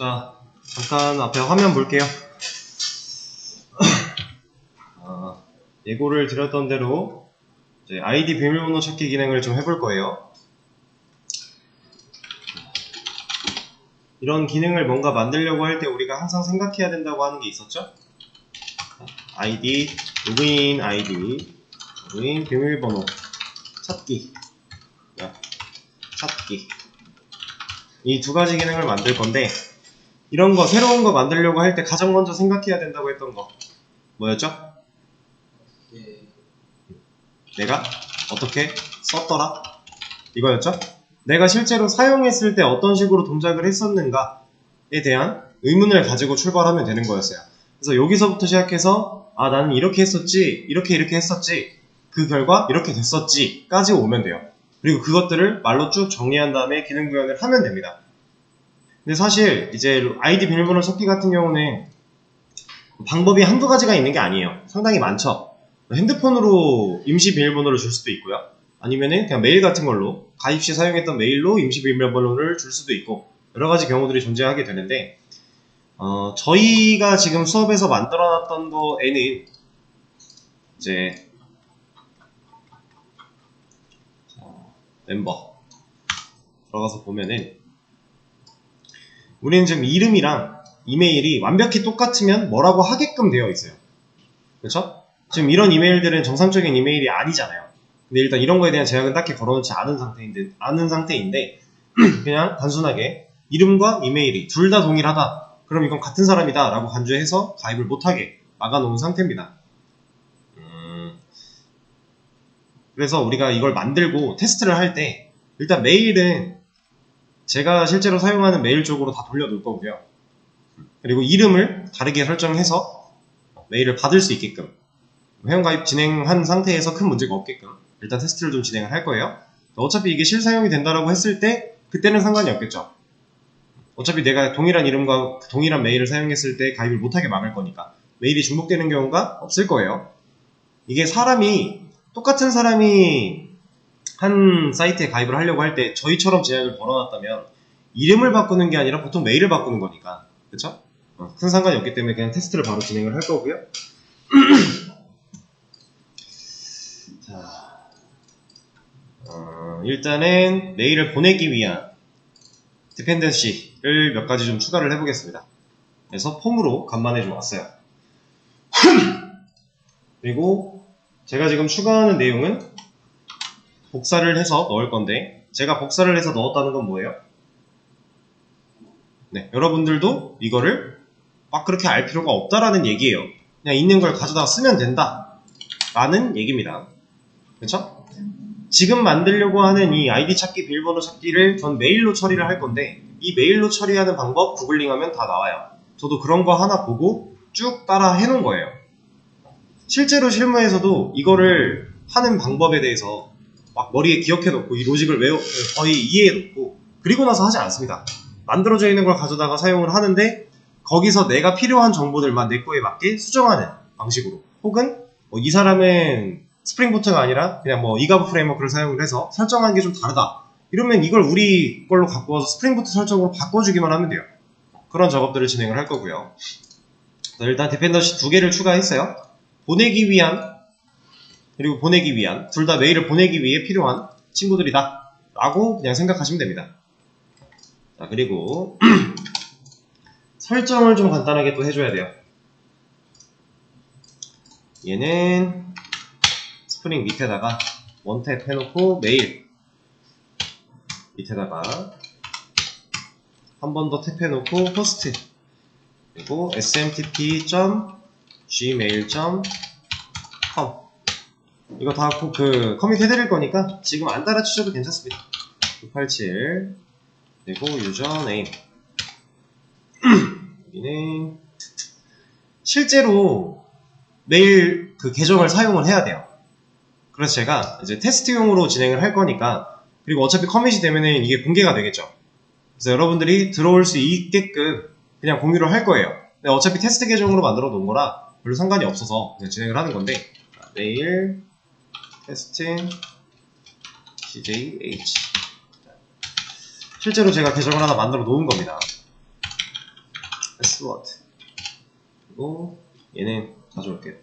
자, 잠깐 앞에 화면 볼게요. 예고를 드렸던 대로 이제 아이디 비밀번호 찾기 기능을 좀 해볼 거예요. 이런 기능을 뭔가 만들려고 할 때 우리가 항상 생각해야 된다고 하는 게 있었죠? 아이디, 로그인 아이디, 로그인 비밀번호 찾기, 찾기. 이 두 가지 기능을 만들 건데, 이런 거 새로운 거 만들려고 할 때 가장 먼저 생각해야 된다고 했던 거 뭐였죠? 내가 어떻게 썼더라? 이거였죠? 내가 실제로 사용했을 때 어떤 식으로 동작을 했었는가에 대한 의문을 가지고 출발하면 되는 거였어요. 그래서 여기서부터 시작해서 나는 이렇게 했었지, 이렇게 했었지, 그 결과 이렇게 됐었지 까지 오면 돼요. 그리고 그것들을 말로 쭉 정리한 다음에 기능 구현을 하면 됩니다. 근데 사실 이제 아이디 비밀번호 찾기 같은 경우는 방법이 한두 가지가 있는 게 아니에요. 상당히 많죠. 핸드폰으로 임시 비밀번호를 줄 수도 있고요. 아니면은 그냥 메일 같은 걸로 가입 시 사용했던 메일로 임시 비밀번호를 줄 수도 있고 여러 가지 경우들이 존재하게 되는데 저희가 지금 수업에서 만들어놨던 거에는 이제 멤버 들어가서 보면은 우리는 지금 이름이랑 이메일이 완벽히 똑같으면 뭐라고 하게끔 되어 있어요. 그렇죠? 지금 이런 이메일들은 정상적인 이메일이 아니잖아요. 근데 일단 이런 거에 대한 제약은 딱히 걸어놓지 않은 상태인데 그냥 단순하게 이름과 이메일이 둘 다 동일하다. 그럼 이건 같은 사람이다 라고 간주해서 가입을 못하게 막아놓은 상태입니다. 그래서 우리가 이걸 만들고 테스트를 할 때 일단 메일은 제가 실제로 사용하는 메일 쪽으로 다 돌려놓을 거고요. 그리고 이름을 다르게 설정해서 메일을 받을 수 있게끔 회원가입 진행한 상태에서 큰 문제가 없게끔 일단 테스트를 좀 진행을 할 거예요. 어차피 이게 실사용이 된다라고 했을 때 그때는 상관이 없겠죠. 어차피 내가 동일한 이름과 동일한 메일을 사용했을 때 가입을 못하게 막을 거니까 메일이 중복되는 경우가 없을 거예요. 이게 똑같은 사람이 한 사이트에 가입을 하려고 할 때 저희처럼 제약을 걸어놨다면 이름을 바꾸는 게 아니라 보통 메일을 바꾸는 거니까 그쵸? 큰 상관이 없기 때문에 그냥 테스트를 바로 진행을 할 거고요. 자, 일단은 메일을 보내기 위한 디펜던시를 몇 가지 좀 추가를 해보겠습니다. 그래서 폼으로 간만에 좀 왔어요. 그리고 제가 지금 추가하는 내용은 복사를 해서 넣을 건데 제가 복사를 해서 넣었다는 건 뭐예요? 네, 여러분들도 이거를 막 그렇게 알 필요가 없다라는 얘기예요. 그냥 있는 걸 가져다가 쓰면 된다 라는 얘기입니다. 그쵸? 지금 만들려고 하는 이 아이디 찾기, 비밀번호 찾기를 전 메일로 처리를 할 건데 이 메일로 처리하는 방법 구글링하면 다 나와요. 저도 그런 거 하나 보고 쭉 따라 해놓은 거예요. 실제로 실무에서도 이거를 하는 방법에 대해서 막 머리에 기억해놓고 이 로직을 거의 이해해놓고 그리고 나서 하지 않습니다. 만들어져 있는 걸 가져다가 사용을 하는데 거기서 내가 필요한 정보들만 내 거에 맞게 수정하는 방식으로 혹은 이 사람은 스프링부트가 아니라 그냥 이가브 프레임워크를 사용을 해서 설정한 게 좀 다르다. 이러면 이걸 우리 걸로 갖고 와서 스프링부트 설정으로 바꿔주기만 하면 돼요. 그런 작업들을 진행을 할 거고요. 일단 디펜던시 2개를 추가했어요. 보내기 위한 그리고 보내기 위한 둘 다 메일을 보내기 위해 필요한 친구들이다 라고 그냥 생각하시면 됩니다. 자, 그리고 설정을 좀 간단하게 또 해줘야 돼요. 얘는 스프링 밑에다가 원탭 해놓고 메일 밑에다가 한 번 더 탭해놓고 호스트 그리고 smtp.gmail.com 이거 다 커밋 해드릴 거니까 지금 안 따라치셔도 괜찮습니다. 987 그리고 유저네임 여기는 실제로 메일 계정을 사용을 해야 돼요. 그래서 제가 이제 테스트용으로 진행을 할 거니까 그리고 어차피 커밋이 되면은 이게 공개가 되겠죠. 그래서 여러분들이 들어올 수 있게끔 그냥 공유를 할 거예요. 근데 어차피 테스트 계정으로 만들어 놓은 거라 별로 상관이 없어서 그냥 진행을 하는 건데 메일 테스팅 CJH 실제로 제가 계정을 하나 만들어 놓은 겁니다. 패스워드. 그리고 얘는 가져올게요.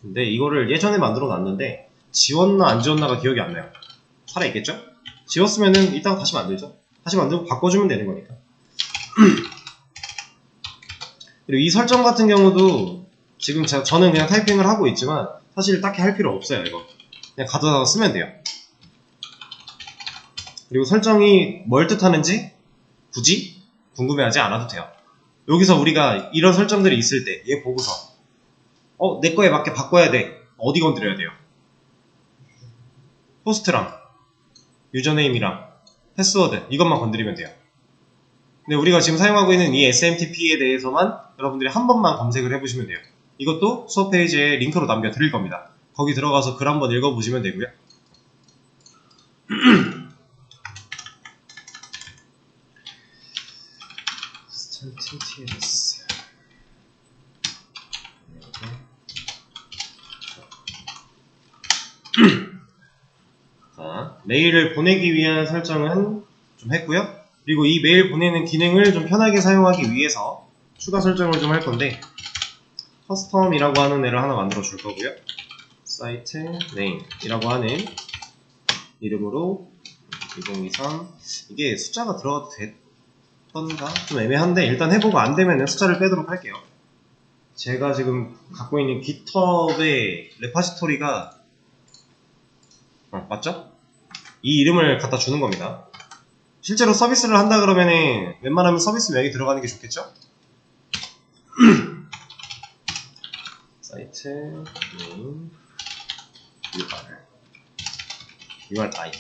근데 이거를 예전에 만들어 놨는데 지웠나 안 지웠나가 기억이 안 나요. 살아있겠죠? 지웠으면은 이따가 다시 만들죠. 다시 만들고 바꿔주면 되는 거니까. 그리고 이 설정 같은 경우도 지금 저는 그냥 타이핑을 하고 있지만 사실 딱히 할 필요 없어요. 이거 그냥 가져다가 쓰면 돼요. 그리고 설정이 뭘 뜻하는지 굳이 궁금해하지 않아도 돼요. 여기서 우리가 이런 설정들이 있을 때 얘 보고서 내 거에 맞게 바꿔야 돼. 어디 건드려야 돼요? 호스트랑 유저네임이랑 패스워드 이것만 건드리면 돼요. 근데 우리가 지금 사용하고 있는 이 SMTP에 대해서만 여러분들이 한 번만 검색을 해보시면 돼요. 이것도 수업 페이지에 링크로 남겨드릴 겁니다. 거기 들어가서 글 한번 읽어보시면 되고요. TTS 자, 메일을 보내기 위한 설정은 좀 했고요. 그리고 이 메일 보내는 기능을 좀 편하게 사용하기 위해서 추가 설정을 좀 할 건데 커스텀이라고 하는 애를 하나 만들어 줄 거고요. 사이트 네임이라고 하는 이름으로 2023 이게 숫자가 들어가도 됐던가? 좀 애매한데 일단 해보고 안 되면 숫자를 빼도록 할게요. 제가 지금 갖고 있는 깃허브의 레파지토리가 맞죠? 이 이름을 갖다 주는 겁니다. 실제로 서비스를 한다 그러면은 웬만하면 서비스 명이 들어가는 게 좋겠죠? 사이트 네임 URI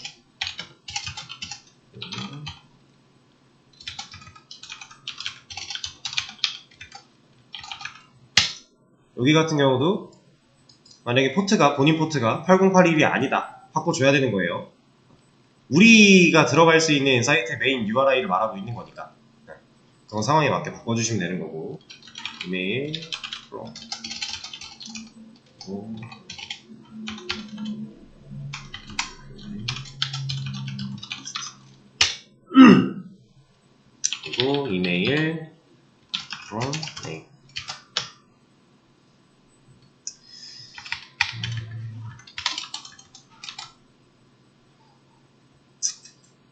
여기 같은 경우도 만약에 본인 포트가 8081이 아니다 바꿔줘야 되는 거예요. 우리가 들어갈 수 있는 사이트의 메인 URI를 말하고 있는 거니까 그런 상황에 맞게 바꿔주시면 되는 거고 이메일 from 그리고 이메일 from name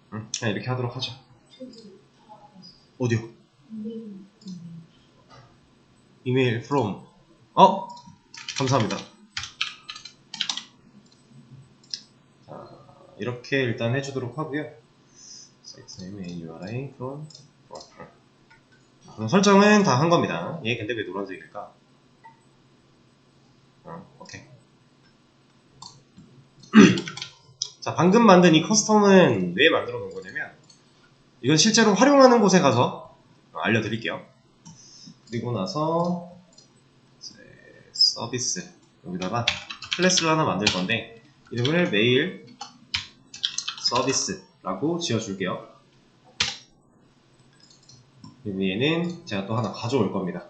그냥 이렇게 하도록 하죠. 어디요? 이메일 from 감사합니다. 자, 이렇게 일단 해주도록 하고요. 사이트 네임 URI from 그럼 설정은 다 한 겁니다. 얘 근데 왜 노란색일까? 오케이. 자, 방금 만든 이 커스텀은 왜 만들어 놓은 거냐면 이건 실제로 활용하는 곳에 가서 알려드릴게요. 그리고 나서 서비스 여기다가 클래스를 하나 만들 건데 이름을 메일 서비스라고 지어줄게요. 그리고 얘는 제가 또 하나 가져올 겁니다.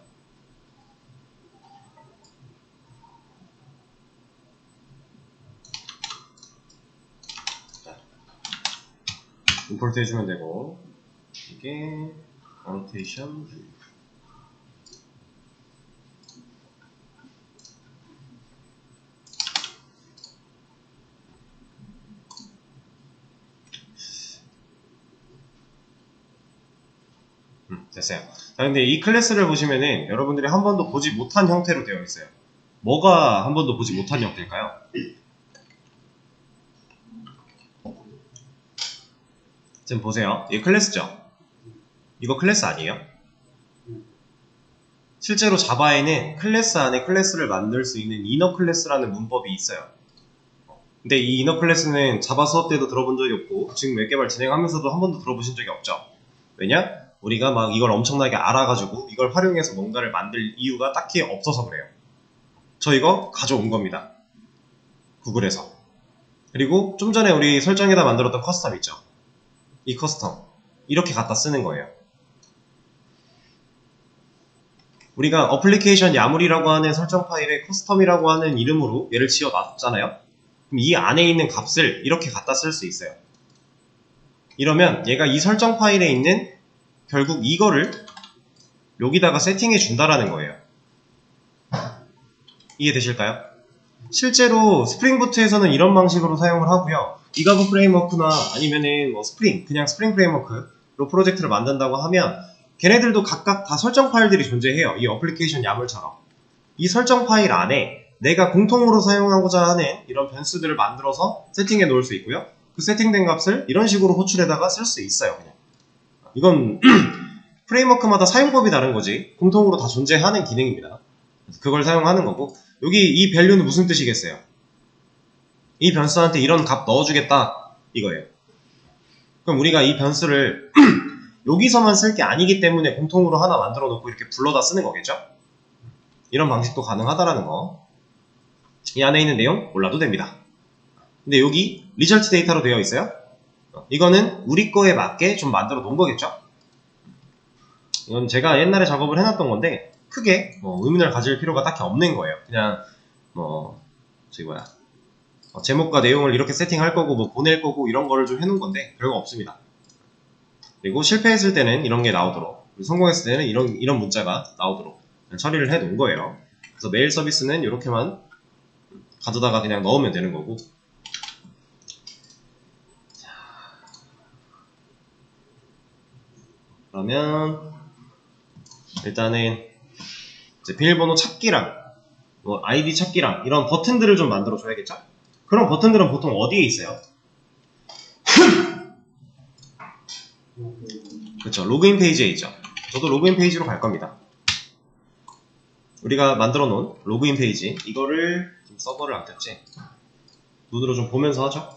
임포트 해주면 되고 이게 annotation 됐어요. 자, 근데 이 클래스를 보시면은 여러분들이 한 번도 보지 못한 형태로 되어 있어요. 뭐가 한 번도 보지 못한 형태일까요? 지금 보세요. 이게 클래스죠? 이거 클래스 아니에요? 실제로 자바에는 클래스 안에 클래스를 만들 수 있는 이너 클래스라는 문법이 있어요. 근데 이 이너 클래스는 자바 수업 때도 들어본 적이 없고 지금 웹개발 진행하면서도 한 번도 들어보신 적이 없죠. 왜냐? 우리가 막 이걸 엄청나게 알아가지고 이걸 활용해서 뭔가를 만들 이유가 딱히 없어서 그래요. 저 이거 가져온 겁니다. 구글에서. 그리고 좀 전에 우리 설정에다 만들었던 커스텀 있죠. 이 커스텀 이렇게 갖다 쓰는 거예요. 우리가 어플리케이션 야물이라고 하는 설정 파일에 커스텀이라고 하는 이름으로 얘를 지어 놨잖아요. 그럼 이 안에 있는 값을 이렇게 갖다 쓸 수 있어요. 이러면 얘가 이 설정 파일에 있는 결국 이거를 여기다가 세팅해 준다라는 거예요. 이해되실까요? 실제로 스프링 부트에서는 이런 방식으로 사용을 하고요. 이가브 프레임워크나 아니면은 뭐 스프링, 그냥 스프링 프레임워크로 프로젝트를 만든다고 하면 걔네들도 각각 다 설정 파일들이 존재해요. 이 어플리케이션 야물처럼. 이 설정 파일 안에 내가 공통으로 사용하고자 하는 이런 변수들을 만들어서 세팅해 놓을 수 있고요. 그 세팅된 값을 이런 식으로 호출해다가 쓸 수 있어요. 그냥. 이건 프레임워크마다 사용법이 다른 거지 공통으로 다 존재하는 기능입니다. 그걸 사용하는 거고, 여기 이 밸류는 무슨 뜻이겠어요? 이 변수한테 이런 값 넣어주겠다 이거예요. 그럼 우리가 이 변수를 여기서만 쓸 게 아니기 때문에 공통으로 하나 만들어 놓고 이렇게 불러다 쓰는 거겠죠? 이런 방식도 가능하다라는 거. 이 안에 있는 내용 몰라도 됩니다. 근데 여기 리절트 데이터로 되어 있어요. 이거는 우리 거에 맞게 좀 만들어 놓은 거겠죠? 이건 제가 옛날에 작업을 해놨던 건데 크게 뭐 의문을 가질 필요가 딱히 없는 거예요. 그냥 뭐 저기 뭐야 제목과 내용을 이렇게 세팅할 거고 뭐 보낼 거고 이런 거를 좀 해놓은 건데 별거 없습니다. 그리고 실패했을 때는 이런 게 나오도록, 성공했을 때는 이런 문자가 나오도록 처리를 해 놓은 거예요. 그래서 메일 서비스는 이렇게만 가져다가 그냥 넣으면 되는 거고. 그러면 일단은 이제 비밀번호 찾기랑 뭐 아이디 찾기랑 이런 버튼들을 좀 만들어 줘야겠죠? 그런 버튼들은 보통 어디에 있어요? 그렇죠. 로그인 페이지에 있죠. 저도 로그인 페이지로 갈 겁니다. 우리가 만들어 놓은 로그인 페이지, 이거를 지금 서버를 안 켰지? 눈으로 좀 보면서 하죠.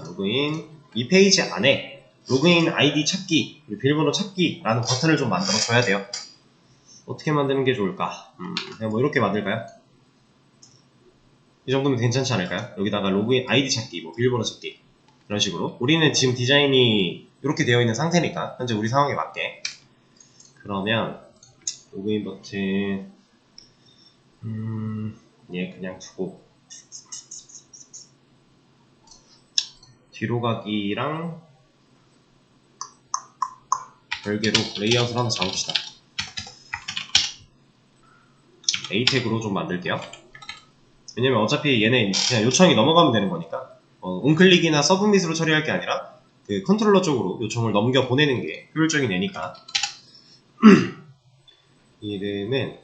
로그인, 이 페이지 안에 로그인 아이디 찾기, 비밀번호 찾기라는 버튼을 좀 만들어 줘야 돼요. 어떻게 만드는 게 좋을까? 그냥 뭐 이렇게 만들까요? 이 정도면 괜찮지 않을까요? 여기다가 로그인 아이디 찾기, 뭐 비밀번호 찾기 이런 식으로. 우리는 지금 디자인이 이렇게 되어 있는 상태니까 현재 우리 상황에 맞게. 그러면 로그인 버튼 얘 그냥 두고 뒤로 가기랑 별개로 레이아웃을 하나 잡읍시다. A 태그로 좀 만들게요. 왜냐면 어차피 얘네 그냥 요청이 넘어가면 되는 거니까 온클릭이나 서브밋으로 처리할 게 아니라 그 컨트롤러 쪽으로 요청을 넘겨 보내는 게 효율적인 애니까. 이름은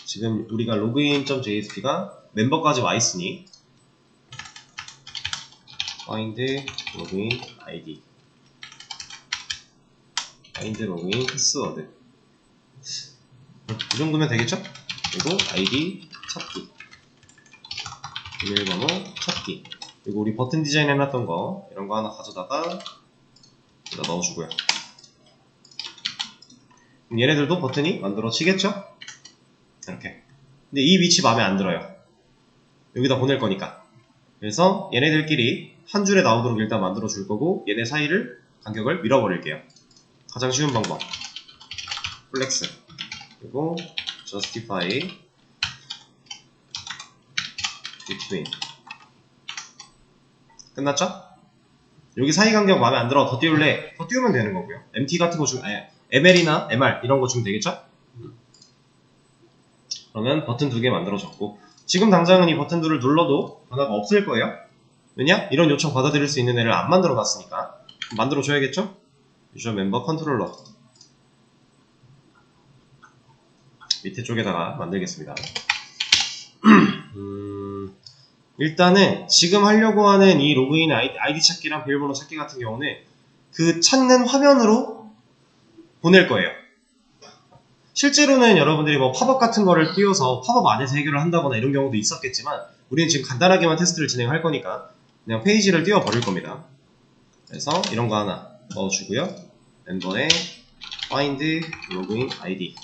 지금 우리가 login.jsp가 멤버까지 와 있으니 find login id, find login password 이 정도면 되겠죠? 그리고 id 찾기, 비밀번호 찾기, 그리고 우리 버튼 디자인 해놨던 거 이런 거 하나 가져다가 여기다 넣어주고요. 그럼 얘네들도 버튼이 만들어지겠죠? 이렇게. 근데 이 위치 마음에 안 들어요. 여기다 보낼 거니까. 그래서 얘네들끼리 한 줄에 나오도록 일단 만들어 줄 거고, 얘네 사이를 간격을 밀어버릴게요. 가장 쉬운 방법. 플렉스. 그리고 justify between. 끝났죠? 여기 사이 간격 마음에 안 들어. 더 띄울래? 더 띄우면 되는 거고요. MT 같은 거 주면, ML이나 MR 이런 거 주면 되겠죠? 그러면 버튼 2개 만들어졌고, 지금 당장은 이 버튼 2를 눌러도 변화가 없을 거예요. 왜냐? 이런 요청 받아들일 수 있는 애를 안 만들어 놨으니까 만들어 줘야겠죠? 유저 멤버 컨트롤러 밑에 쪽에다가 만들겠습니다. 일단은 지금 하려고 하는 이 로그인 아이디 찾기랑 비밀번호 찾기 같은 경우는 그 찾는 화면으로 보낼 거예요. 실제로는 여러분들이 뭐 팝업 같은 거를 띄워서 팝업 안에서 해결을 한다거나 이런 경우도 있었겠지만, 우리는 지금 간단하게만 테스트를 진행할 거니까 그냥 페이지를 띄워 버릴 겁니다. 그래서 이런 거 하나 넣어주고요. 멤버에 find login id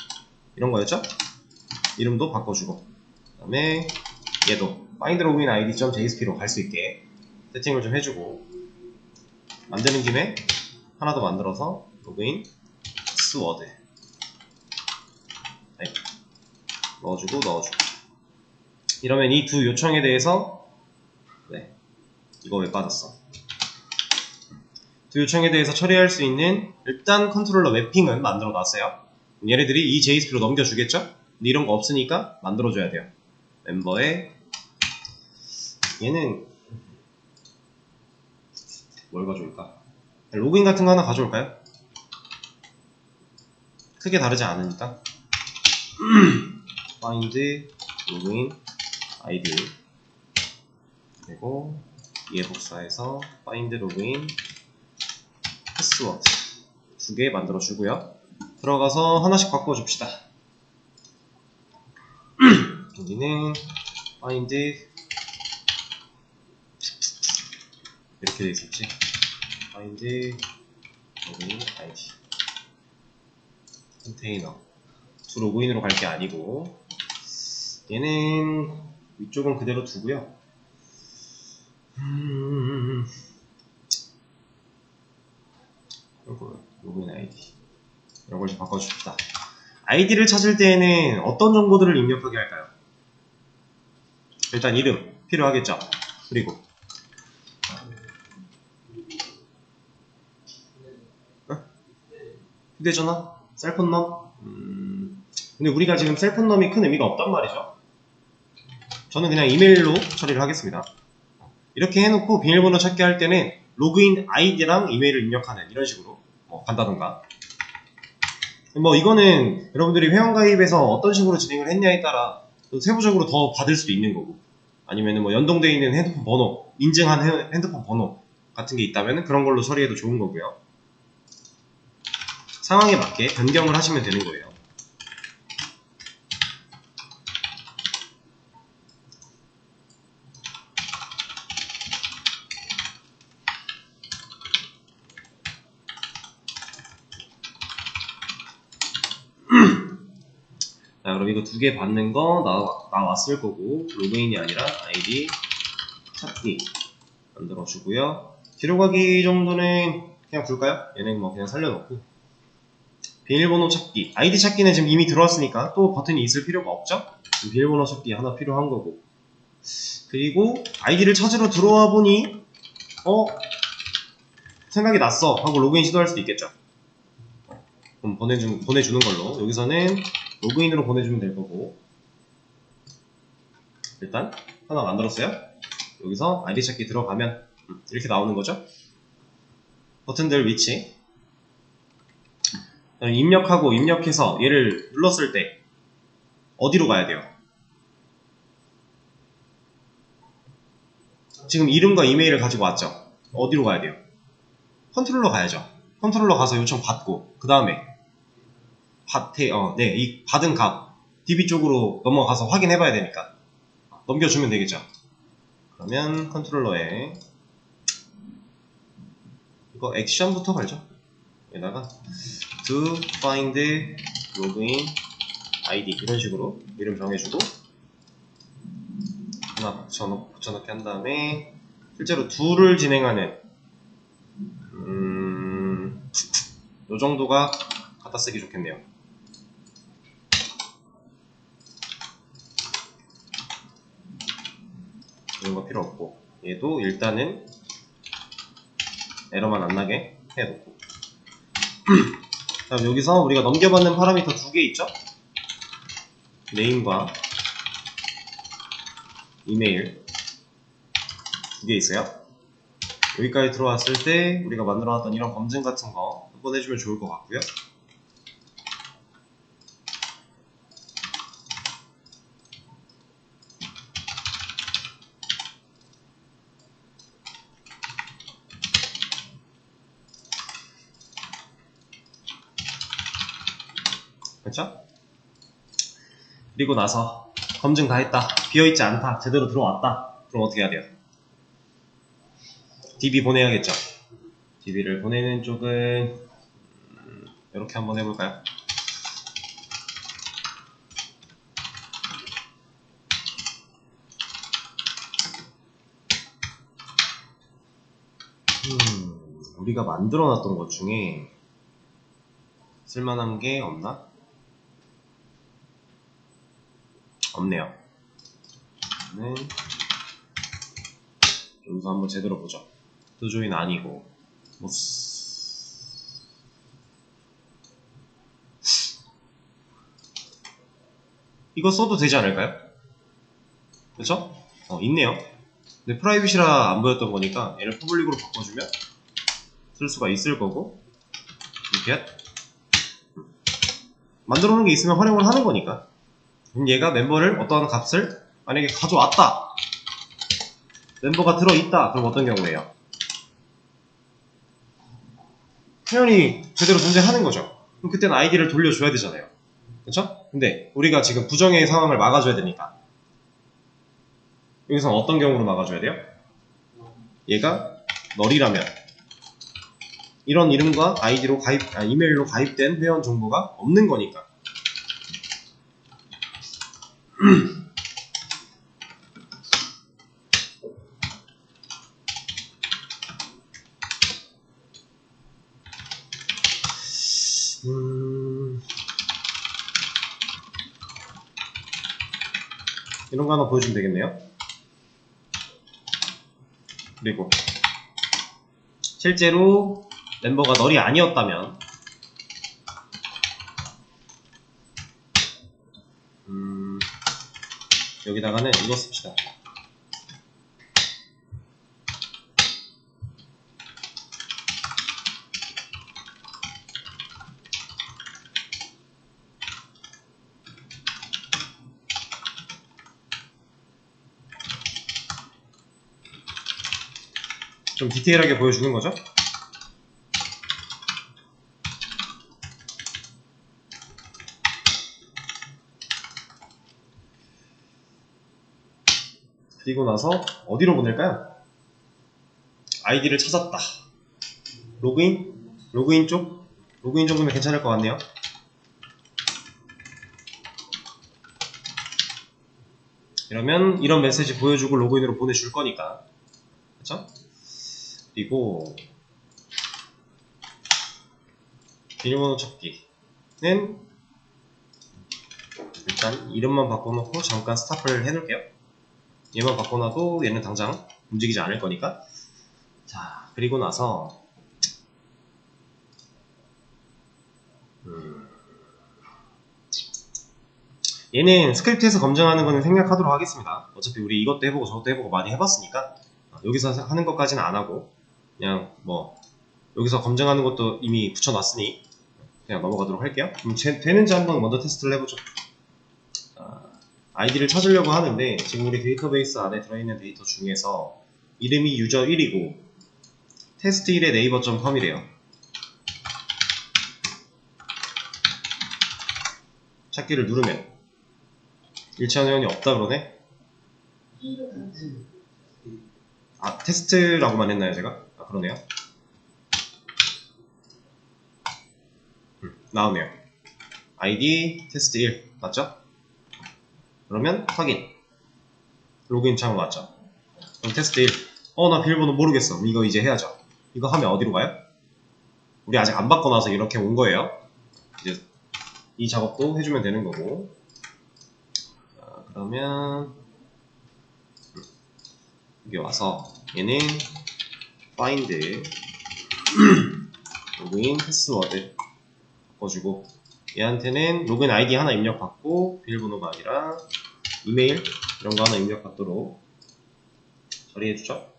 이런 거였죠? 이름도 바꿔주고, 그 다음에 얘도 find login id.jsp로 갈 수 있게 세팅을 좀 해주고, 만드는 김에 하나 더 만들어서 로그인 패스워드 넣어주고 이러면 이 두 요청에 대해서 이거 왜 빠졌어? 두 요청에 대해서 처리할 수 있는 일단 컨트롤러 맵핑은 만들어 놨어요. 얘네들이 이 JSP로 넘겨주겠죠? 근데 이런 거 없으니까 만들어줘야 돼요. 멤버에 얘는 뭘 가져올까? 로그인 같은 거 하나 가져올까요? 크게 다르지 않으니까 find 로그인 id 그리고 얘 복사해서 find 로그인 패스워드 두 개 만들어 주고요. 들어가서 하나씩 바꿔줍시다. 여기는 find 이렇게 돼 있었지. find 로그인 id 컨테이너 두 로그인으로 갈 게 아니고 얘는 위쪽은 그대로 두고요. 로그인 아이디 이런 걸 좀 바꿔줍시다. 아이디를 찾을 때에는 어떤 정보들을 입력하게 할까요? 일단 이름 필요하겠죠. 그리고 휴대전화? 셀폰넘? 근데 우리가 지금 셀폰넘이 큰 의미가 없단 말이죠. 저는 그냥 이메일로 처리를 하겠습니다. 이렇게 해놓고 비밀번호 찾기 할 때는 로그인 아이디랑 이메일을 입력하는 이런 식으로 간다던가. 이거는 여러분들이 회원가입에서 어떤 식으로 진행을 했냐에 따라 또 세부적으로 더 받을 수도 있는 거고, 아니면 연동되어 있는 핸드폰 번호, 인증한 핸드폰 번호 같은 게 있다면 그런 걸로 처리해도 좋은 거고요. 상황에 맞게 변경을 하시면 되는 거예요. 자, 그럼 이거 두 개 받는 거 나왔을 거고, 로그인이 아니라 아이디 찾기 만들어 주고요. 뒤로 가기 정도는 그냥 둘까요? 얘는 그냥 살려놓고, 비밀번호 찾기, 아이디 찾기는 지금 이미 들어왔으니까 또 버튼이 있을 필요가 없죠? 비밀번호 찾기 하나 필요한 거고, 그리고 아이디를 찾으러 들어와 보니 생각이 났어 하고 로그인 시도할 수도 있겠죠. 그럼 보내주는 걸로 여기서는 로그인으로 보내주면 될 거고, 일단 하나 만들었어요. 여기서 아이디 찾기 들어가면 이렇게 나오는 거죠. 버튼들 위치 입력하고, 입력해서 얘를 눌렀을 때 어디로 가야 돼요? 지금 이름과 이메일을 가지고 왔죠. 어디로 가야 돼요? 컨트롤러 가야죠. 컨트롤러 가서 요청 받고, 그 다음에 이 받은 값 DB 쪽으로 넘어가서 확인해 봐야 되니까 넘겨주면 되겠죠. 그러면 컨트롤러에 이거 액션부터 갈죠. 여기다가 to find login id 이런 식으로 이름 정해주고 하나 붙여넣기 한 다음에, 실제로 둘을 진행하는 요 정도가 갖다 쓰기 좋겠네요. 이런 거 필요 없고, 얘도 일단은 에러만 안 나게 해놓고 다음 여기서 우리가 넘겨받는 파라미터 두 개 있죠? 네임과 이메일 두 개 있어요. 여기까지 들어왔을 때 우리가 만들어놨던 이런 검증 같은 거 한번 해주면 좋을 것 같고요. 그렇죠? 그리고 나서 검증 다 했다, 비어있지 않다, 제대로 들어왔다, 그럼 어떻게 해야 돼요? DB 보내야겠죠. DB를 보내는 쪽은 이렇게 한번 해볼까요? 우리가 만들어놨던 것 중에 쓸만한 게 없나? 없네요. 네. 여기서 한번 제대로 보죠. 도조인 아니고 뭐 이거 써도 되지 않을까요? 그쵸? 있네요. 근데 프라이빗이라 안 보였던 거니까 얘를 퍼블릭으로 바꿔주면 쓸 수가 있을 거고, 이렇게 만들어 놓은 게 있으면 활용을 하는 거니까. 그럼 얘가 멤버를 어떠한 값을 만약에 가져왔다, 멤버가 들어있다, 그럼 어떤 경우에요? 당연히 제대로 존재하는 거죠. 그럼 그때는 아이디를 돌려줘야 되잖아요. 그쵸? 근데 우리가 지금 부정의 상황을 막아줘야 되니까 여기서는 어떤 경우로 막아줘야 돼요? 얘가 널이라면 이런 이름과 아이디로 이메일로 가입된 회원 정보가 없는 거니까. 이런 거 하나 보여주면 되겠네요. 그리고 실제로 멤버가 널이 아니었다면 여기다가는 이거 씁시다. 좀 디테일하게 보여주는 거죠. 그리고 나서 어디로 보낼까요? 아이디를 찾았다. 로그인? 로그인 쪽? 로그인 정도면 괜찮을 것 같네요. 이러면 이런 메시지 보여주고 로그인으로 보내줄 거니까. 그쵸? 그리고 비밀번호 찾기는 일단 이름만 바꿔놓고 잠깐 스탑을 해놓을게요. 얘만 바꿔놔도 얘는 당장 움직이지 않을 거니까. 자, 그리고 나서 얘는 스크립트에서 검증하는 거는 생략하도록 하겠습니다. 어차피 우리 이것도 해보고 저것도 해보고 많이 해봤으니까 여기서 하는 것까지는 안 하고 그냥 뭐 여기서 검증하는 것도 이미 붙여놨으니 그냥 넘어가도록 할게요. 그럼 되는지 한번 먼저 테스트를 해보죠. 아이디를 찾으려고 하는데 지금 우리 데이터베이스 안에 들어있는 데이터 중에서 이름이 유저 1이고 테스트 1의 네이버.com이래요. 찾기를 누르면 일치하는 회원이 없다 그러네? 아, 테스트라고만 했나요 제가? 아, 그러네요. 나오네요. 아이디 테스트 1 맞죠? 그러면 확인. 로그인 창으로 왔죠. 그럼 테스트 1. 나 비밀번호 모르겠어. 이거 이제 해야죠. 이거 하면 어디로 가요? 우리 아직 안 바꿔놔서 이렇게 온 거예요. 이제 이 작업도 해주면 되는 거고. 자, 그러면 여기 와서 얘는 find 로그인 패스워드 바꿔주고 얘한테는 로그인 아이디 하나 입력받고 비밀번호가 아니라 이메일 이런 거 하나 입력받도록 처리해주죠.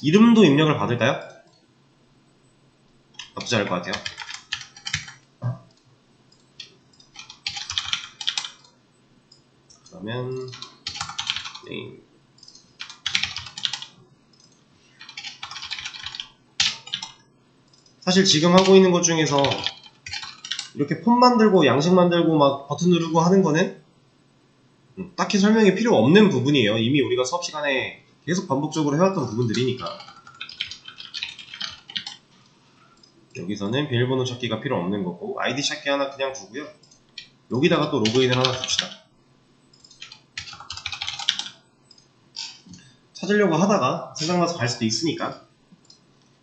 이름도 입력을 받을까요? 나쁘지 않을 것 같아요. 그러면 네임 사실 지금 하고 있는 것 중에서 이렇게 폼 만들고 양식 만들고 막 버튼 누르고 하는 거는 딱히 설명이 필요 없는 부분이에요. 이미 우리가 수업 시간에 계속 반복적으로 해왔던 부분들이니까. 여기서는 비밀번호 찾기가 필요 없는 거고 아이디 찾기 하나 그냥 두고요. 여기다가 또 로그인을 하나 둡시다. 찾으려고 하다가 생각나서 갈 수도 있으니까.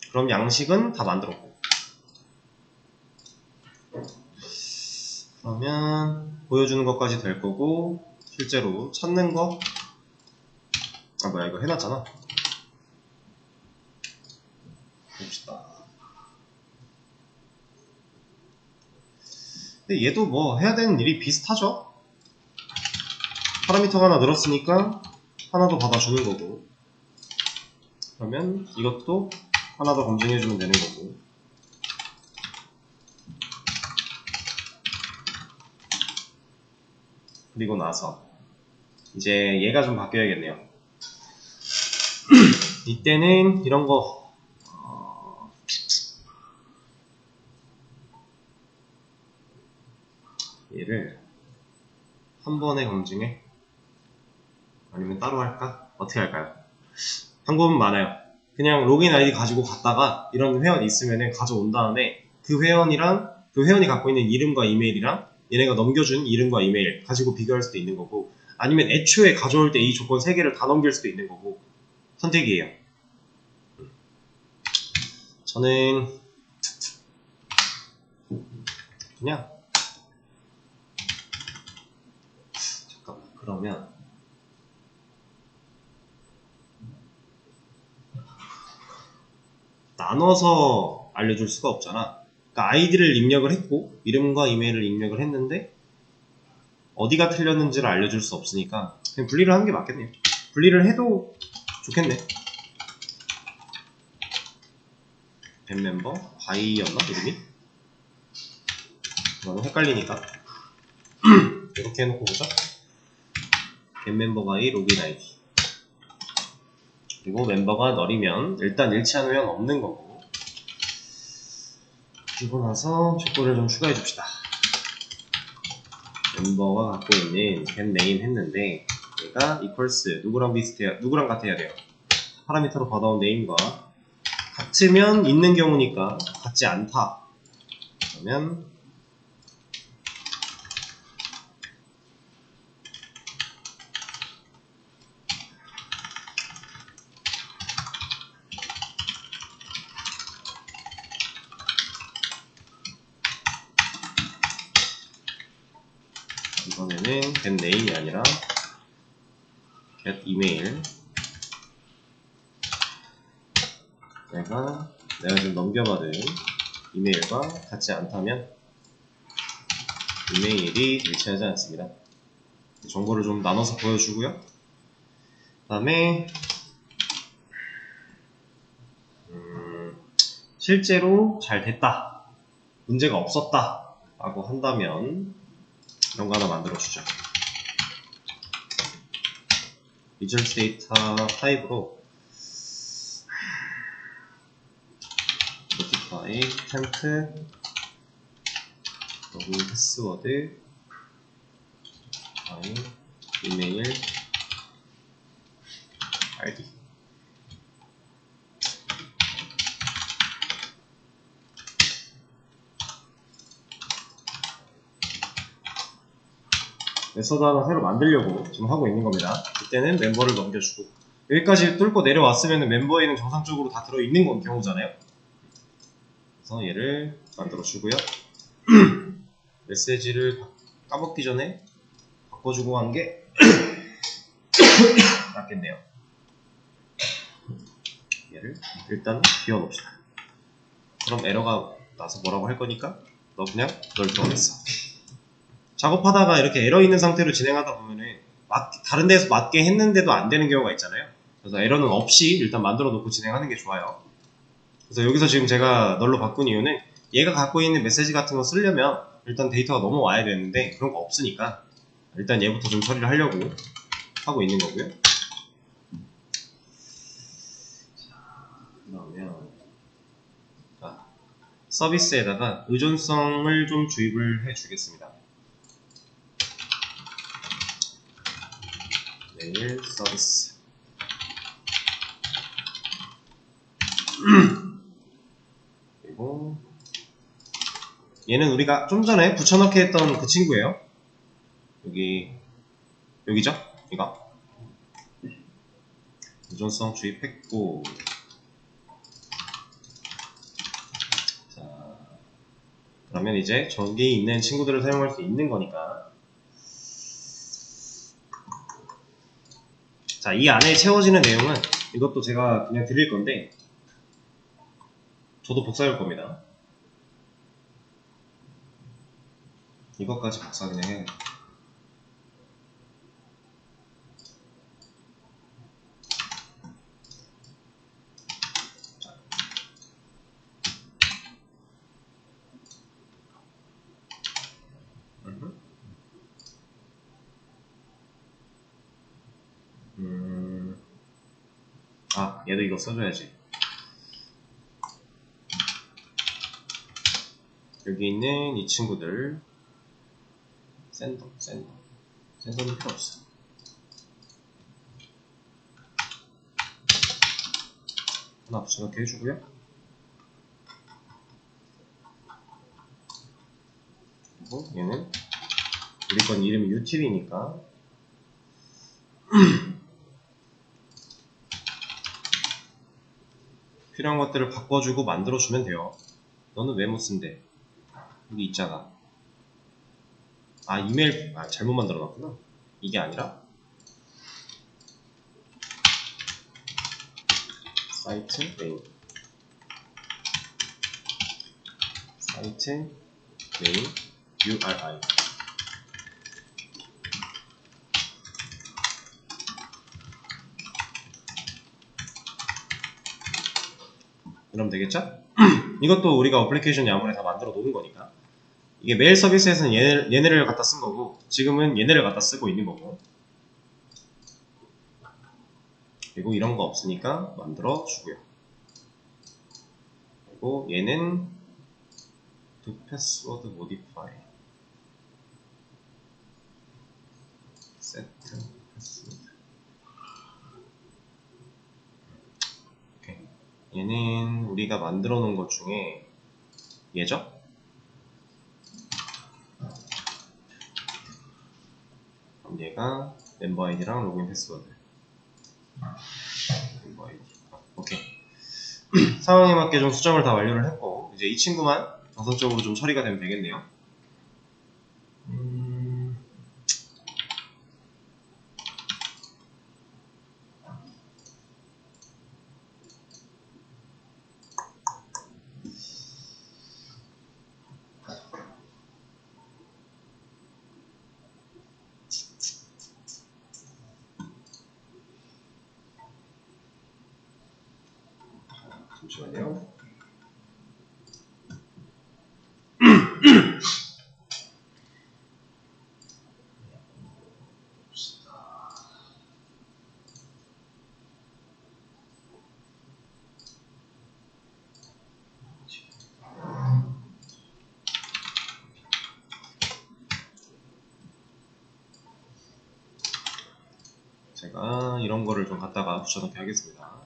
그럼 양식은 다 만들었고 그러면 보여주는 것까지 될 거고, 실제로 찾는 거, 아 뭐야 이거 해놨잖아. 봅시다. 근데 얘도 뭐 해야 되는 일이 비슷하죠? 파라미터가 하나 늘었으니까 하나 더 받아주는 거고, 그러면 이것도 하나 더 검증해주면 되는 거고, 그리고 나서 이제 얘가 좀 바뀌어야겠네요. 이때는 이런 거 얘를 한 번에 검증해? 아니면 따로 할까? 어떻게 할까요? 방법은 많아요. 그냥 로그인 아이디 가지고 갔다가 이런 회원이 있으면 가져온 다음에 그 회원이랑 그 회원이 갖고 있는 이름과 이메일이랑 얘네가 넘겨준 이름과 이메일 가지고 비교할 수도 있는 거고, 아니면 애초에 가져올 때 이 조건 3개를 다 넘길 수도 있는 거고, 선택이에요. 저는 그냥 잠깐만, 그러면 나눠서 알려줄 수가 없잖아. 그러니까 아이디를 입력을 했고 이름과 이메일을 입력을 했는데 어디가 틀렸는지를 알려줄 수 없으니까 그냥 분리를 하는 게 맞겠네요. 분리를 해도 좋겠네. 밴멤버 바이였나 이름이? 너무 헷갈리니까 이렇게 해놓고 보자. 밴멤버 바이 로그인 아이디, 그리고 멤버가 널이면 일단 일치한 회원 없는 거고, 그리고 나서 조건을 좀 추가해 줍시다. 멤버가 갖고 있는 get name 했는데 얘가 equals 누구랑 비슷해야, 누구랑 같아야 돼요? 파라미터로 받아온 name과 같으면 있는 경우니까 같지 않다. 그러면 이번에는 get name이 아니라 get email, 내가 지금 넘겨받은 이메일과 같지 않다면 이메일이 일치하지 않습니다. 정보를 좀 나눠서 보여주고요. 그 다음에 실제로 잘 됐다, 문제가 없었다 라고 한다면 이런 거 하나 만들어 주죠. results data 타입으로 notify temp 로그인 패스워드 이메일 ID, 메서드 하나 새로 만들려고 지금 하고 있는 겁니다. 이때는 멤버를 넘겨주고, 여기까지 뚫고 내려왔으면 멤버에는 정상적으로 다 들어있는 건 경우잖아요. 그래서 얘를 만들어 주고요. 메시지를 까먹기 전에 바꿔주고 한 게 낫겠네요. 얘를 일단 비워놓읍시다. 그럼 에러가 나서 뭐라고 할 거니까 너 그냥 널 들어냈어. 작업하다가 이렇게 에러 있는 상태로 진행하다 보면은 다른 데서 맞게 했는데도 안 되는 경우가 있잖아요. 그래서 에러는 없이 일단 만들어 놓고 진행하는 게 좋아요. 그래서 여기서 지금 제가 널로 바꾼 이유는 얘가 갖고 있는 메시지 같은 거 쓰려면 일단 데이터가 넘어와야 되는데 그런 거 없으니까 일단 얘부터 좀 처리를 하려고 하고 있는 거고요. 그러면 서비스에다가 의존성을 좀 주입을 해 주겠습니다. 메일 서비스 그리고 얘는 우리가 좀 전에 붙여넣기 했던 그 친구예요. 여기죠? 이거 의존성 주입했고, 자, 그러면 이제 저기 있는 친구들을 사용할 수 있는 거니까. 자, 이 안에 채워지는 내용은 이것도 제가 그냥 드릴 건데 저도 복사할 겁니다. 이것까지 복사 그냥 해. 아, 얘도 이거 써줘야지. 여기 있는 이 친구들 센서는 필요 없어. 하나 붙여넣기 해주고요. 그리고 얘는 우리 건 이름이 util이니까 필요한 것들을 바꿔주고 만들어주면 돼요. 너는 왜 못 쓴대? 여기 있잖아. 아, 이메일 잘못 만들어놨구나. 이게 아니라 사이트 메인 URI 이러면 되겠죠? 이것도 우리가 어플리케이션이 아무래도 다 만들어 놓은 거니까. 이게 메일 서비스에서는 얘네를 갖다 쓴 거고 지금은 얘네를 갖다 쓰고 있는 거고. 그리고 이런 거 없으니까 만들어 주고요. 그리고 얘는 do password modify set password. 오케이. 얘는 우리가 만들어 놓은 것 중에 얘죠? 그럼 얘가 멤버 아이디랑 로그인 패스워드. 멤버 아이디. 오케이. 상황에 맞게 좀 수정을 다 완료를 했고 이제 이 친구만 정석적으로 좀 처리가 되면 되겠네요. 잠시만요. 제가 이런 거를 좀 갖다가 붙여넣기 하겠습니다.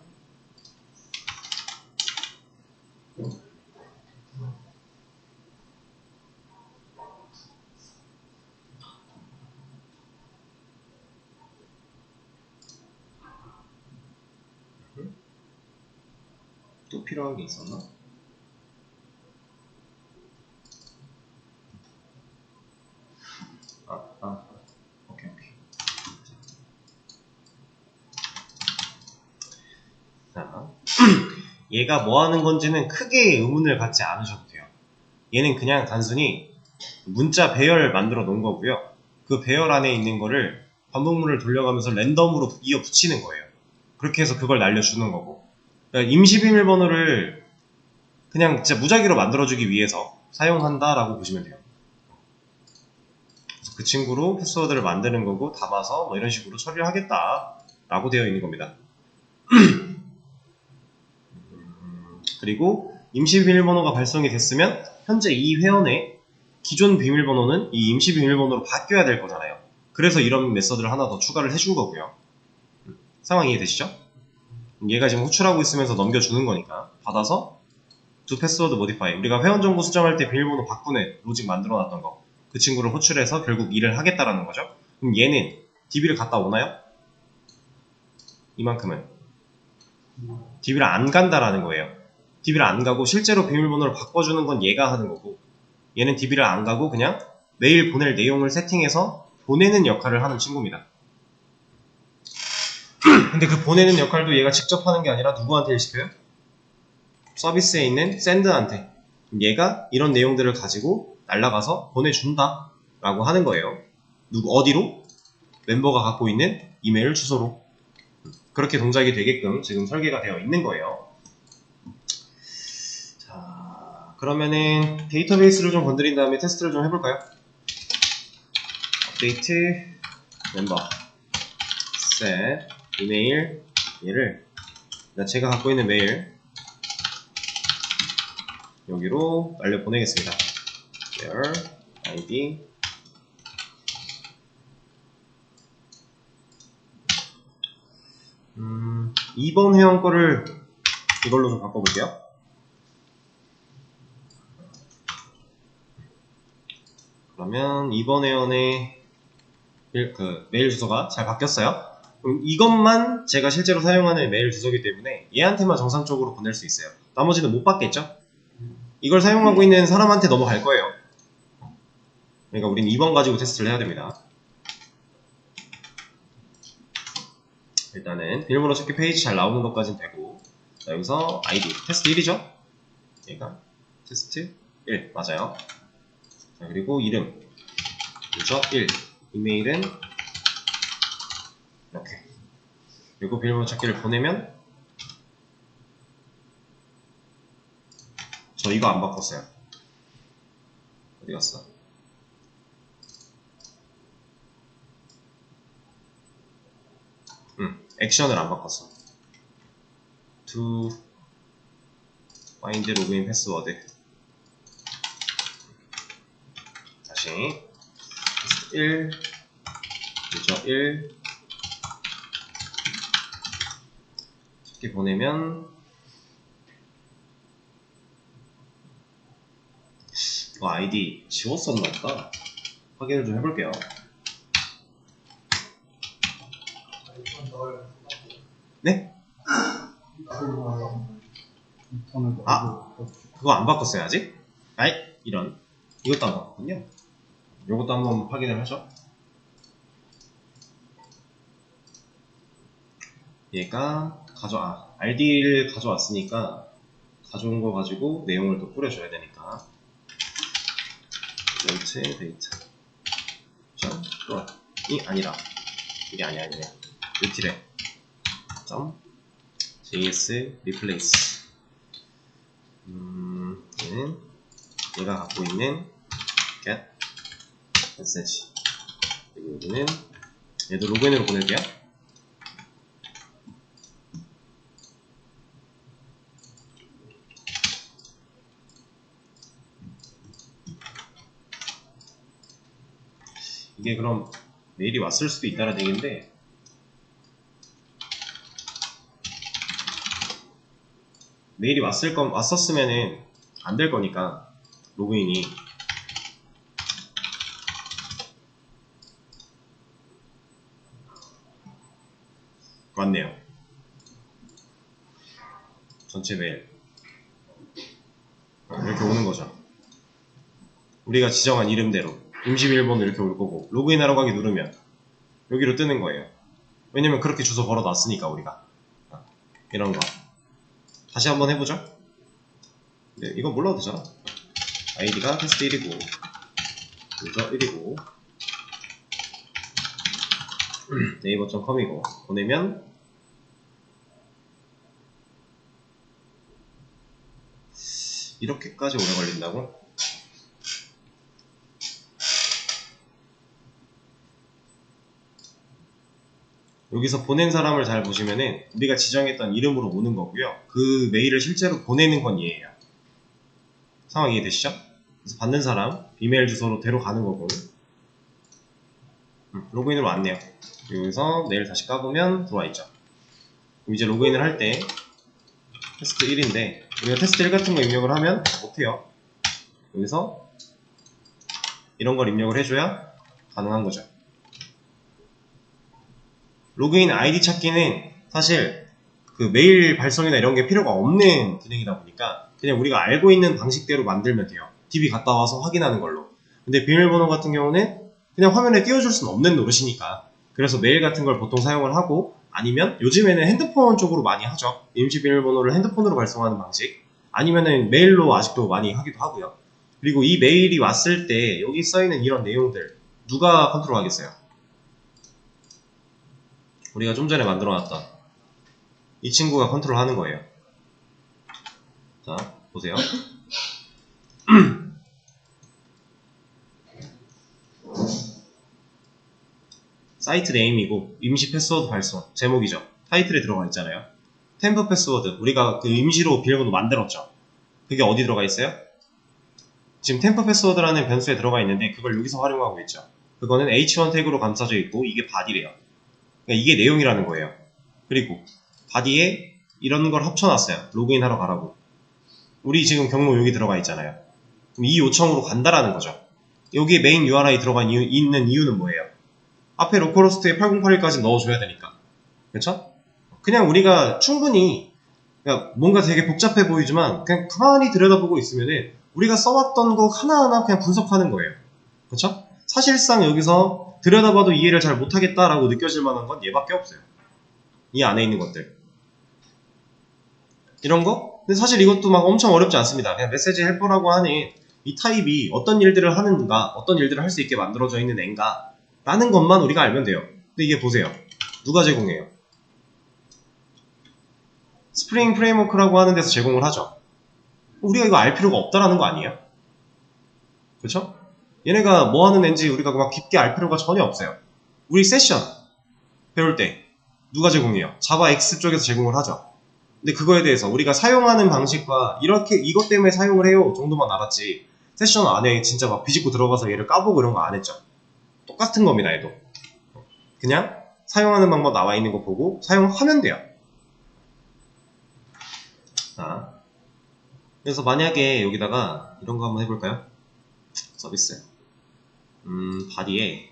또 필요한 게 있었나? 오케이. 자, 얘가 뭐 하는 건지는 크게 의문을 갖지 않으셔도 돼요. 얘는 그냥 단순히 문자 배열 만들어 놓은 거고요. 그 배열 안에 있는 거를 반복문을 돌려가면서 랜덤으로 이어 붙이는 거예요. 그렇게 해서 그걸 날려주는 거고. 그러니까 임시 비밀번호를 그냥 진짜 무작위로 만들어주기 위해서 사용한다라고 보시면 돼요. 그래서 그 친구로 패스워드를 만드는 거고 담아서 뭐 이런 식으로 처리를 하겠다라고 되어 있는 겁니다. 그리고 임시 비밀번호가 발송이 됐으면 현재 이 회원의 기존 비밀번호는 이 임시 비밀번호로 바뀌어야 될 거잖아요. 그래서 이런 메서드를 하나 더 추가를 해준 거고요. 상황 이해되시죠? 얘가 지금 호출하고 있으면서 넘겨주는 거니까 받아서 do password modify, 우리가 회원 정보 수정할 때 비밀번호 바꾸는 로직 만들어 놨던 거, 그 친구를 호출해서 결국 일을 하겠다라는 거죠. 그럼 얘는 DB를 갔다 오나요? 이만큼은 DB를 안 간다라는 거예요. DB를 안 가고 실제로 비밀번호를 바꿔주는 건 얘가 하는 거고 얘는 DB를 안 가고 그냥 메일 보낼 내용을 세팅해서 보내는 역할을 하는 친구입니다. 근데 그 보내는 역할도 얘가 직접 하는 게 아니라 누구한테 일 시켜요? 서비스에 있는 샌드한테. 얘가 이런 내용들을 가지고 날아가서 보내준다 라고 하는 거예요. 어디로? 멤버가 갖고 있는 이메일 주소로. 그렇게 동작이 되게끔 지금 설계가 되어 있는 거예요. 자, 그러면은 데이터베이스를 좀 건드린 다음에 테스트를 좀 해볼까요? 업데이트 멤버 셋 이메일 얘를 제가 갖고 있는 메일 여기로 날려 보내겠습니다. where id 2번 회원 거를 이걸로 좀 바꿔볼게요. 그러면 2번 회원의 메일 주소가 잘 바뀌었어요. 그럼 이것만 제가 실제로 사용하는 메일 주소이기 때문에 얘한테만 정상적으로 보낼 수 있어요. 나머지는 못 받겠죠? 이걸 사용하고 있는 사람한테 넘어갈 거예요. 그러니까 우린 2번 가지고 테스트를 해야 됩니다. 일단은 비밀번호 찾기 페이지 잘 나오는 것까지는 되고, 자, 여기서 ID 테스트 1이죠? 얘가 테스트 1 맞아요. 자, 그리고 이름 유저 1 이메일은 이렇게. 그리고 비밀번호 찾기를 보내면 저 이거 안 바꿨어요. 어디 갔어? 액션을 안 바꿨어. to find login password. 다시 테스트 1 유저 1 이렇게 보내면 이거 아이디 지웠었나 보다. 확인을 좀 해볼게요. 네? 아, 그거 안 바꿨어요 아직? 아이, 이런. 이것도 안 바꿨군요. 이것도 한번 확인을 하죠. 얘가 RD를 가져왔으니까 가져온 거 가지고 내용을 또 뿌려줘야 되니까 렌트 데이터 이 아니라 이게 아니네 루티레 .js replace 얘는 얘가 갖고 있는 get message 그리고 여기는 얘도 로그인으로 보낼게요. 이게 그럼 메일이 왔을 수도 있다는 얘기인데 메일이 왔었으면은 안 될 거니까 로그인이 왔네요. 전체 메일 이렇게 오는 거죠. 우리가 지정한 이름대로 임시 비밀번호 이렇게 올 거고 로그인하러 가기 누르면 여기로 뜨는 거예요. 왜냐면 그렇게 주소 걸어 놨으니까 우리가 이런 거 다시 한번 해보죠. 네, 이건 몰라도 되잖아. 아이디가 테스트 1이고 유저 1이고 네이버.com이고 보내면 이렇게까지 오래 걸린다고? 여기서 보낸 사람을 잘 보시면은 우리가 지정했던 이름으로 오는 거고요. 그 메일을 실제로 보내는 건 얘예요. 상황 이해되시죠? 그래서 받는 사람 이메일 주소로 대로 가는 거고 로그인으로 왔네요. 여기서 내일 다시 까보면 들어와 있죠. 그럼 이제 로그인을 할 때 테스트 1인데 우리가 테스트 1 같은 거 입력을 하면 못해요. 여기서 이런 걸 입력을 해줘야 가능한 거죠. 로그인 아이디 찾기는 사실 그 메일 발송이나 이런 게 필요가 없는 기능이다 보니까 그냥 우리가 알고 있는 방식대로 만들면 돼요. DB 갔다 와서 확인하는 걸로. 근데 비밀번호 같은 경우는 그냥 화면에 띄워줄 수는 없는 노릇이니까, 그래서 메일 같은 걸 보통 사용을 하고, 아니면 요즘에는 핸드폰 쪽으로 많이 하죠. 임시 비밀번호를 핸드폰으로 발송하는 방식, 아니면은 메일로 아직도 많이 하기도 하고요. 그리고 이 메일이 왔을 때 여기 써있는 이런 내용들 누가 컨트롤 하겠어요? 우리가 좀 전에 만들어놨던 이 친구가 컨트롤 하는 거예요. 자, 보세요. 사이트 네임이고 임시 패스워드 발송 제목이죠. 타이틀에 들어가 있잖아요. 템프 패스워드, 우리가 그 임시로 비밀번호 만들었죠. 그게 어디 들어가 있어요? 지금 템프 패스워드라는 변수에 들어가 있는데 그걸 여기서 활용하고 있죠. 그거는 h1 태그로 감싸져 있고 이게 body래요. 그러니까 이게 내용이라는 거예요. 그리고 body에 이런 걸 합쳐놨어요. 로그인 하러 가라고. 우리 지금 경로 여기 들어가 있잖아요. 그럼 이 요청으로 간다라는 거죠. 여기에 메인 URI 들어가 있는 이유는 뭐예요? 앞에 로컬호스트에 8081까지 넣어줘야 되니까. 그렇죠? 그냥 우리가 충분히, 그러니까 뭔가 되게 복잡해 보이지만 그냥 가만히 들여다보고 있으면은 우리가 써왔던 거 하나하나 그냥 분석하는 거예요. 그렇죠? 사실상 여기서 들여다봐도 이해를 잘 못하겠다라고 느껴질 만한 건 얘밖에 없어요. 이 안에 있는 것들. 이런 거? 근데 사실 이것도 막 엄청 어렵지 않습니다. 그냥 메시지 헬퍼라고 하는 이 타입이 어떤 일들을 하는가, 어떤 일들을 할 수 있게 만들어져 있는 앤가 라는 것만 우리가 알면 돼요. 근데 이게 보세요. 누가 제공해요? 스프링 프레임워크라고 하는 데서 제공을 하죠. 우리가 이거 알 필요가 없다라는 거 아니에요? 그렇죠? 얘네가 뭐 하는 앤지 우리가 막 깊게 알 필요가 전혀 없어요. 우리 세션 배울 때 누가 제공해요? 자바 X 쪽에서 제공을 하죠. 근데 그거에 대해서 우리가 사용하는 방식과 이렇게 이것 때문에 사용을 해요 정도만 알았지, 세션 안에 진짜 막 비집고 들어가서 얘를 까보고 이런 거 안 했죠. 똑같은 겁니다. 얘도 그냥 사용하는 방법 나와 있는 거 보고 사용하면 돼요. 자, 그래서 만약에 여기다가 이런 거 한번 해볼까요? 서비스 바디에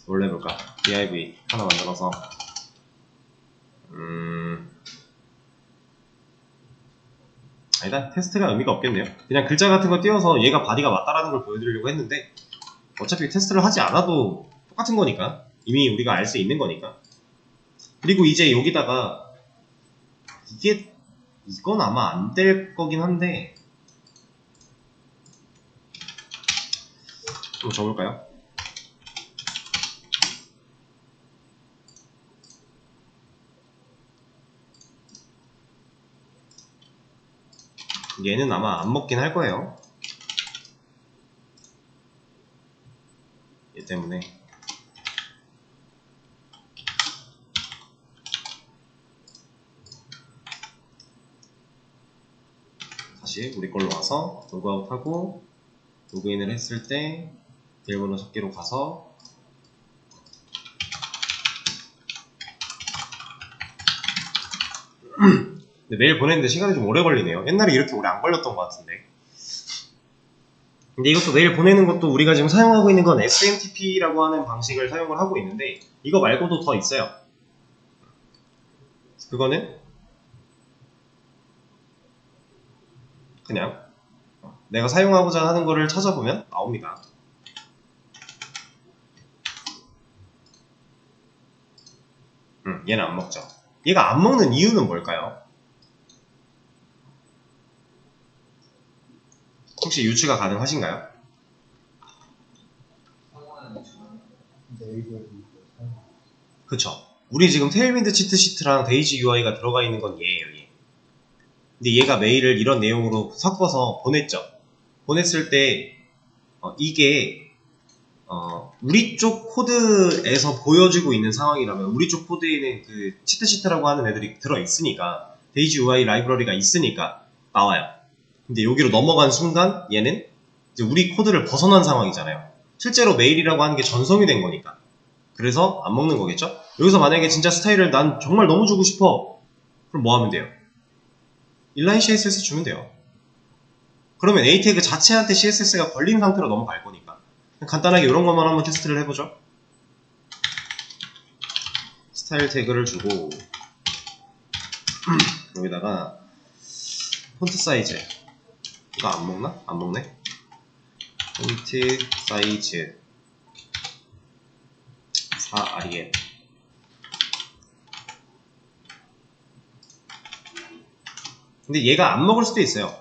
뭘 해볼까? div 하나 만들어서 아니다, 테스트가 의미가 없겠네요. 그냥 글자 같은 거 띄워서 얘가 바디가 맞다라는 걸 보여드리려고 했는데 어차피 테스트를 하지 않아도 똑같은 거니까, 이미 우리가 알 수 있는 거니까. 그리고 이제 여기다가 이건 아마 안 될 거긴 한데 좀 적을까요? 얘는 아마 안 먹긴 할 거예요. 얘 때문에. 다시 우리 걸로 와서 로그아웃하고 로그인을 했을 때 비밀번호 찾기로 가서 근데 메일 보냈는데 시간이 좀 오래 걸리네요. 옛날에 이렇게 오래 안 걸렸던 것 같은데. 근데 이것도 메일 보내는 것도 우리가 지금 사용하고 있는 건 SMTP라고 하는 방식을 사용을 하고 있는데 이거 말고도 더 있어요. 그거는 그냥 내가 사용하고자 하는 거를 찾아보면 나옵니다. 얘는 안 먹죠. 얘가 안 먹는 이유는 뭘까요? 혹시 유추가 가능하신가요? 그쵸. 우리 지금 테일윈드 치트시트랑 데이지 UI가 들어가 있는 건 얘예요. 얘. 근데 얘가 메일을 이런 내용으로 섞어서 보냈죠. 보냈을 때 이게 우리 쪽 코드에서 보여지고 있는 상황이라면 우리 쪽 코드에는 그 치트시트라고 하는 애들이 들어있으니까 데이지 UI 라이브러리가 있으니까 나와요. 근데 여기로 넘어간 순간 얘는 이제 우리 코드를 벗어난 상황이잖아요. 실제로 메일이라고 하는 게 전송이 된 거니까. 그래서 안 먹는 거겠죠? 여기서 만약에 진짜 스타일을 난 정말 너무 주고 싶어. 그럼 뭐 하면 돼요? 인라인 CSS 주면 돼요. 그러면 A 태그 자체한테 CSS가 걸린 상태로 넘어갈 거니까. 간단하게 이런 것만 한번 테스트를 해보죠. 스타일 태그를 주고 여기다가 폰트 사이즈 이거 안 먹나? 안 먹네. 폰트 사이즈 4REL. 근데 얘가 안 먹을 수도 있어요.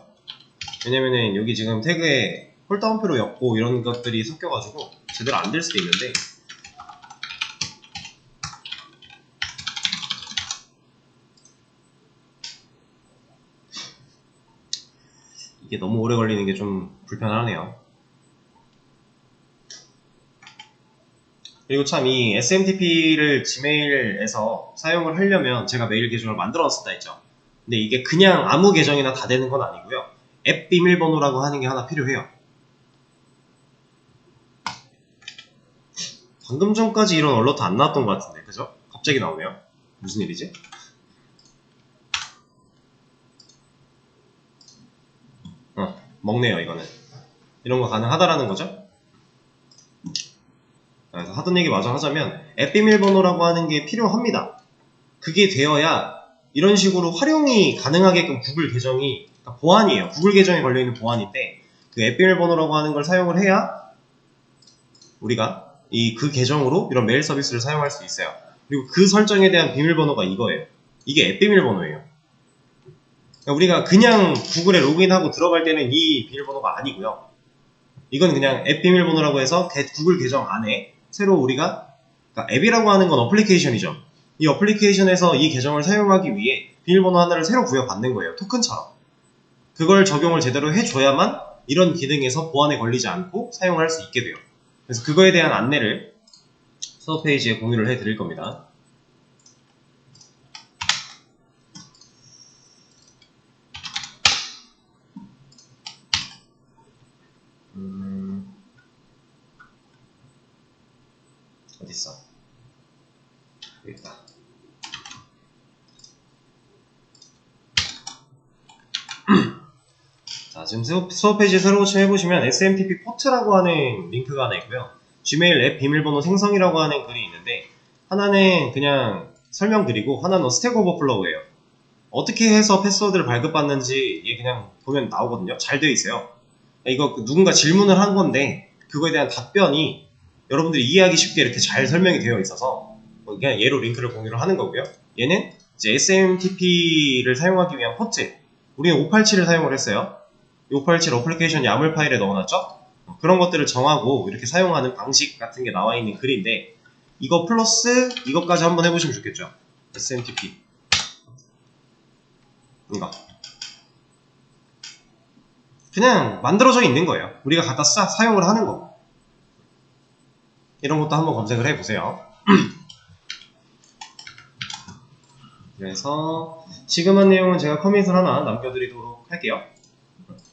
왜냐면은 여기 지금 태그에 홀다운표로 엮고 이런 것들이 섞여가지고 제대로 안 될 수도 있는데, 이게 너무 오래 걸리는 게 좀 불편하네요. 그리고 참 이 SMTP를 지메일에서 사용을 하려면 제가 메일 계정을 만들어 놨었다 했죠. 근데 이게 그냥 아무 계정이나 다 되는 건 아니고요. 앱 비밀번호라고 하는 게 하나 필요해요. 방금 전까지 이런 얼러트 안 나왔던 것 같은데, 그죠? 갑자기 나오네요. 무슨 일이지? 먹네요, 이거는. 이런 거 가능하다라는 거죠? 그래서 하던 얘기 마저 하자면 앱 비밀번호라고 하는 게 필요합니다. 그게 되어야 이런 식으로 활용이 가능하게끔 구글 계정이, 그러니까 보안이에요. 구글 계정에 걸려있는 보안인데 그 앱 비밀번호라고 하는 걸 사용을 해야 우리가 그 계정으로 이런 메일 서비스를 사용할 수 있어요. 그리고 그 설정에 대한 비밀번호가 이거예요. 이게 앱 비밀번호예요. 그러니까 우리가 그냥 구글에 로그인하고 들어갈 때는 이 비밀번호가 아니고요. 이건 그냥 앱 비밀번호라고 해서 구글 계정 안에 새로 우리가, 그러니까 앱이라고 하는 건 어플리케이션이죠. 이 어플리케이션에서 이 계정을 사용하기 위해 비밀번호 하나를 새로 부여받는 거예요. 토큰처럼. 그걸 적용을 제대로 해줘야만 이런 기능에서 보안에 걸리지 않고 사용을 할 수 있게 돼요. 그래서 그거에 대한 안내를 수업 페이지에 공유를 해드릴 겁니다. 어딨어? 여기 있다. 자, 지금 수업 페이지 새로 해보시면 SMTP 포트라고 하는 링크가 하나 있고요. Gmail 앱 비밀번호 생성이라고 하는 글이 있는데, 하나는 그냥 설명드리고 하나는 스택 오버플로우예요. 어떻게 해서 패스워드를 발급받는지 이게 그냥 보면 나오거든요. 잘 되어 있어요. 이거 누군가 질문을 한 건데 그거에 대한 답변이 여러분들이 이해하기 쉽게 이렇게 잘 설명이 되어 있어서 그냥 얘로 링크를 공유를 하는 거고요. 얘는 이제 SMTP를 사용하기 위한 포트, 우리는 587을 사용을 했어요. 587 어플리케이션 야물 파일에 넣어놨죠. 그런 것들을 정하고 이렇게 사용하는 방식 같은 게 나와 있는 글인데, 이거 플러스 이것까지 한번 해보시면 좋겠죠. SMTP 이거 그냥 만들어져 있는 거예요. 우리가 갖다 사용을 하는 거고. 이런 것도 한번 검색을 해보세요. 그래서 지금 한 내용은 제가 커밋을 하나 남겨드리도록 할게요.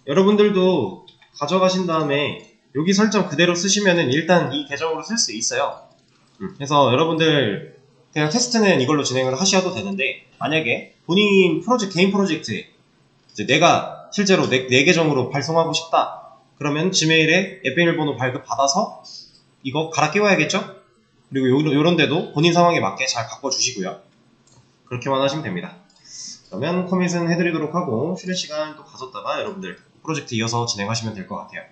여러분들도 가져가신 다음에 여기 설정 그대로 쓰시면은 일단 이 계정으로 쓸 수 있어요. 그래서 여러분들 그냥 테스트는 이걸로 진행을 하셔도 되는데, 만약에 본인 개인 프로젝트 이제 내가 실제로 내 계정으로 발송하고 싶다 그러면 지메일에 앱 비밀번호 발급 받아서 이거 갈아 끼워야겠죠? 그리고 요런 데도 본인 상황에 맞게 잘 바꿔주시고요. 그렇게만 하시면 됩니다. 그러면 커밋은 해드리도록 하고 쉬는 시간 또 가졌다가 여러분들 프로젝트 이어서 진행하시면 될 것 같아요.